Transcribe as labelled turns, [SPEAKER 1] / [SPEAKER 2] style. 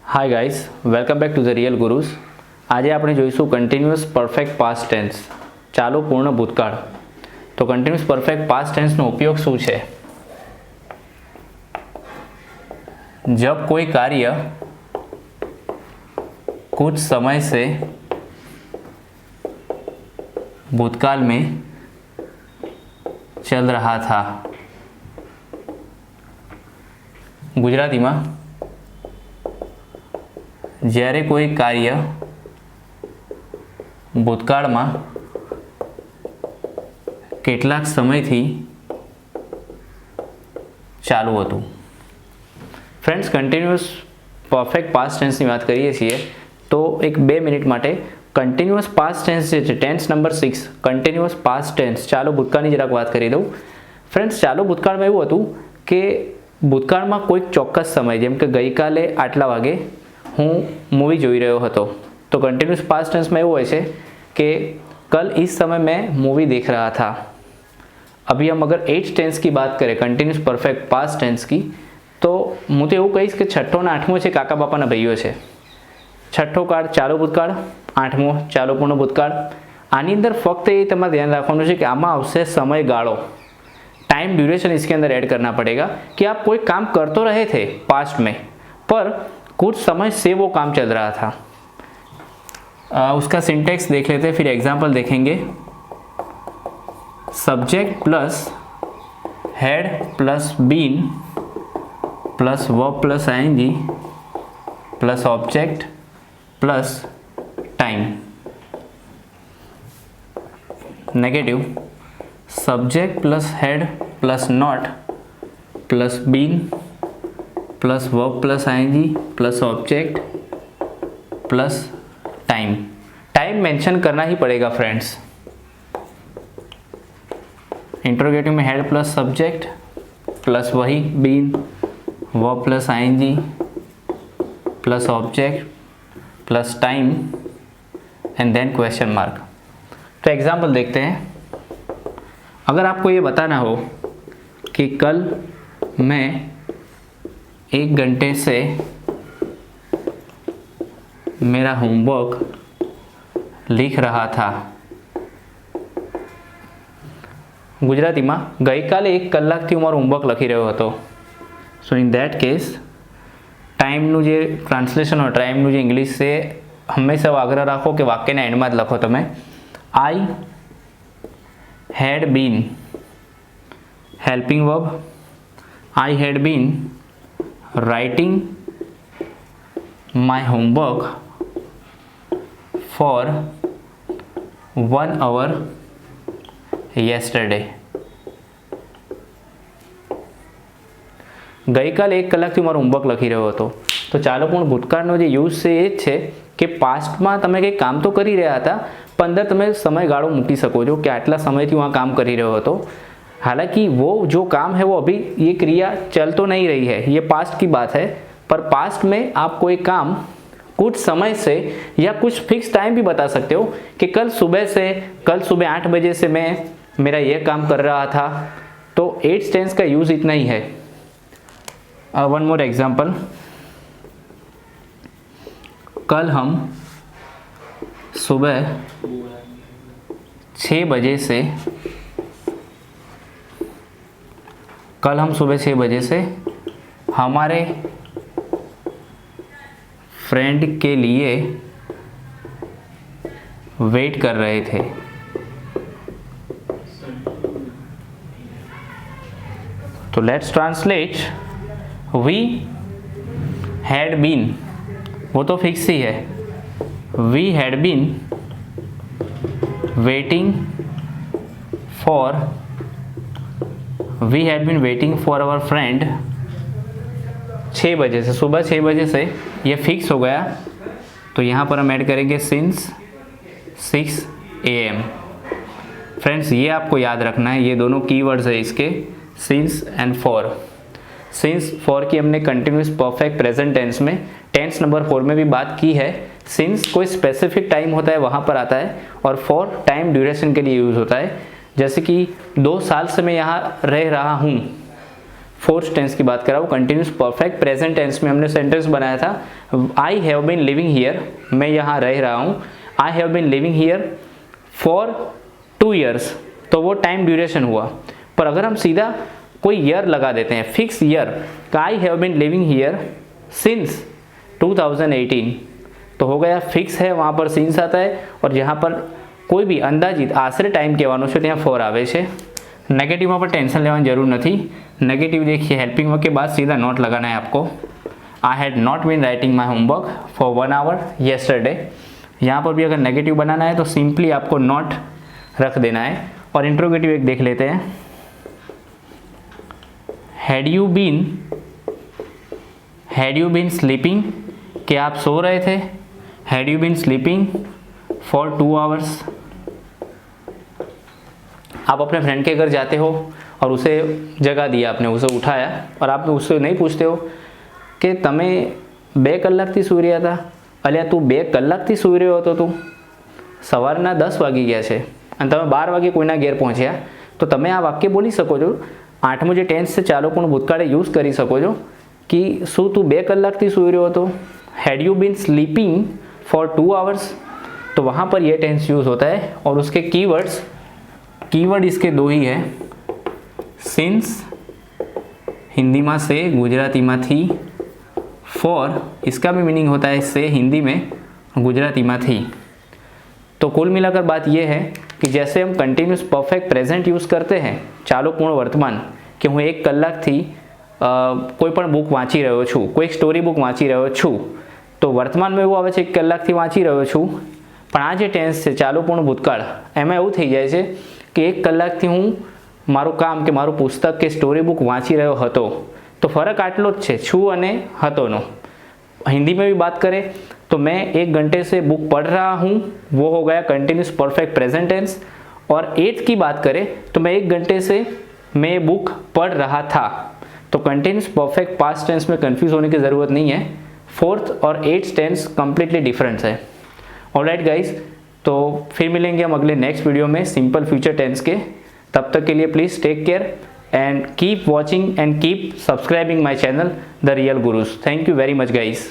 [SPEAKER 1] Hi guys, welcome back to the real gurus. આજે આપણે જોઈશું કન્ટિન્યુઅસ પરફેક્ટ પાસ્ટ ટેન્સ, ચાલુ પૂર્ણ ભૂતકાળ. તો કન્ટિન્યુઅસ પરફેક્ટ પાસ્ટ ટેન્સનો ઉપયોગ શું છે? जब कोई कार्य कुछ समय से भूतकाल में चल रहा था. गुजराती में જ્યારે કોઈ કાર્ય ભૂતકાળમાં કેટલાક સમયથી ચાલુ હતું. ફ્રેન્ડ્સ, કન્ટિન્યુઅસ પરફેક્ટ પાસ્ટ ટેન્સની વાત કરીએ છીએ તો એક 2 મિનિટ માટે કન્ટિન્યુઅસ પાસ્ટ ટેન્સ જે છે tense number 6 continuous past tense ચાલુ ભૂતકાળની જરાક વાત કરી દઉં. ફ્રેન્ડ્સ, ચાલુ ભૂતકાળમાં એવું હતું કે ભૂતકાળમાં કોઈક ચોક્કસ સમય, જેમ કે ગઈકાલે આટલા વાગે હું मूवी જોઈ રહ્યો હતો, तो कंटिन्यूस पास्ट टेंस में એવું હોય છે कि कल इस समय मैं मूवी देख रहा था. अभी हम अगर 8th टेंस की बात करें कंटिन्यूस परफेक्ट पास्ट टेंस की, तो હું તો એવું કહીશ કે છઠ્ઠો ને આઠમો છે કાકા બાપાના ભાઈઓ છે. છઠ્ઠો કાળ ચાલુ ભૂતકાળ, આઠમો ચાલુ પૂર્ણ ભૂતકાળ. આની અંદર ફક્ત એ તમારે ધ્યાન રાખવાનું છે કે આમાં આવશે સમયગાળો, टाइम ड्यूरेशन इसके अंदर ऐड करना पड़ेगा कि आप कोई काम कर तो रहे थे पास्ट में, पर कुछ समय से वो काम चल रहा था. उसका सिंटेक्स देख लेते हैं, फिर एग्जाम्पल देखेंगे. Subject plus had plus been plus verb plus ING plus object plus time. Negative. Subject plus had plus not plus been plus verb plus ING plus object plus time. Time mention करना ही पड़ेगा friends. Interrogative में had plus subject plus वही been verb plus ING plus object plus time and then question mark. तो example देखते हैं. अगर आपको ये बताना हो कि कल मैं 1 घंटे से मेरा होमवर्क लिख रहा था. ગુજરાતીમાં ગઈકાલે 1 કલાકથી હું મારું હોમવર્ક લખી રહ્યો હતો. સો ઇન ધેટ કેસ ટાઈમનું જે ટ્રાન્સલેશન હોય, ટાઈમનું જે ઇંગ્લિશ છે, હંમેશા આગ્રહ રાખો કે વાક્યના એન્ડમાં જ લખો તમે. આઈ had been helping verb. I had been writing my homework for 1 hour yesterday. ગઈકાલે 1 કલાકથી મારો હોમવર્ક લખી રહ્યો હતો. તો ચાલો પણ ભૂતકાળનો જે યુઝ છે એ જ છે કે પાસ્ટમાં તમે કંઈ કામ તો કરી રહ્યા હતા, પણ અંદર તમે સમયગાળો મૂકી શકો છો कि આટલા સમયથી હું આ કામ કરી રહ્યો હતો. हालांकि वो जो काम है वो अभी ये क्रिया चल तो नहीं रही है, ये पास्ट की बात है, पर पास्ट में आप कोई काम कुछ समय से या कुछ फिक्स टाइम भी बता सकते हो कि कल सुबह 8 बजे से मैं मेरा ये काम कर रहा था. तो 8th टेंस का यूज़ इतना ही है. One more example. कल हम सुबह 6 बजे से हमारे फ्रेंड के लिए वेट कर रहे थे. तो let's translate. We had been, वो तो फिक्स ही है. We had been waiting for our friend 6 बजे से, सुबह 6 बजे से ये फिक्स हो गया. तो यहाँ पर हम ऐड करेंगे सिंस 6 AM. फ्रेंड्स, ये आपको याद रखना है, ये दोनों कीवर्ड्स है इसके, since and for. Since for की हमने कंटिन्यूस परफेक्ट प्रेजेंट टेंस में टेंस नंबर 4 में भी बात की है. सिंस कोई स्पेसिफिक टाइम होता है वहाँ पर आता है, और फॉर टाइम ड्यूरेशन के लिए यूज़ होता है. जैसे कि 2 साल से मैं यहाँ रह रहा हूँ, फोर्थ टेंस की बात कर रहा हूँ। कंटिन्यूस परफेक्ट प्रेजेंट टेंस में हमने सेंटेंस बनाया था I have been living here, मैं यहाँ रह रहा हूँ। I have been living here for 2 years, तो वो टाइम ड्यूरेशन हुआ। पर अगर हम सीधा कोई ईयर लगा देते हैं, fix year, I have been living here since 2018, तो हो गया फिक्स है, वहाँ पर सिंस आता है। और यहाँ पर કોઈ બી અંદાજિત આશરે ટાઈમ કહેવાનો છે ત્યાં ફોર આવે છે। नेगेटिव पर टेंशन लेने जरूर नहीं। नेगेटिव देखिए हेल्पिंग वर्ब के बाद सीधा नोट लगाना है आपको। I had not been writing my homework for 1 hour yesterday. यहाँ पर भी अगर नेगेटिव बनाना है तो सिंपली आपको नॉट रख देना है। और इंट्रोगेटिव एक देख लेते हैं। हैड यू बीन स्लीपिंग, क्या आप सो रहे थे? Had you been sleeping for 2 hours। आप अपने फ्रेंड के घर जाते हो और उसे जगा दिया, आपने उसे उठाया और आप उससे नहीं पूछते हो कि તમે 2 કલાકથી સૂઈ રહ્યા હતા, અલ્યા તું 2 કલાકથી સૂઈ રહ્યો હતો, તું સવારના 10 વાગી ગયા છે અને તમે 12 વાગે કોઈના ઘેર પહોંચ્યા, તો તમે આ વાક્ય બોલી શકો છો। 8મું જે ટેન્સ છે ચાલો પણ ભૂતકાળે યુઝ કરી શકો છો कि શું તું 2 કલાકથી સૂઈ રહ્યો હતો? Had you been sleeping for 2 hours, तो वहाँ पर यह टेंस यूज़ होता है। और उसके कीवर्ड इसके 2 ही है। सिंस हिंदी में से, गुजराती में थी। फॉर इसका भी मीनिंग होता है से हिंदी में, गुजराती में थी। तो कुल मिलाकर बात यह है कि जैसे हम कंटिन्यूस परफेक्ट प्रेजेंट यूज़ करते हैं चालू पूर्ण वर्तमान, कि हूँ 1 કલાકથી कोईपण बुक वाँची रह्यो छूँ, कोई स्टोरी बुक वाँची रह्यो छूँ, तो वर्तमान में एवं आवे छे 1 કલાકથી वाँची रह्यो छूँ। पण आ जे टेन्स है चालू पूर्ण भूतकाळ, एमां एवुं थई जाय छे कि 1 કલાકથી हूँ मारू काम के मारू पुस्तक के स्टोरी बुक वाँची रह्यो हतो। तो फरक आटलो ज छे, छू अने हतोनो। हिंदी में भी बात करें तो मैं 1 घंटे से बुक पढ़ रहा हूँ, वो हो गया कंटिन्यूस परफेक्ट प्रेजेंट टेंस। और 8th की बात करें तो मैं 1 घंटे से मैं बुक पढ़ रहा था। तो कंटिन्यूस परफेक्ट पास्ट टेंस में कंफ्यूज होने की ज़रूरत नहीं है। 4th और 8th टेंस कम्प्लीटली डिफरेंट है। ऑलराइट गाइज, तो फिर मिलेंगे हम अगले नेक्स्ट वीडियो में सिंपल फ्यूचर टेंस के। तब तक के लिए please take care and keep watching and keep subscribing my channel the real gurus. Thank you very much guys.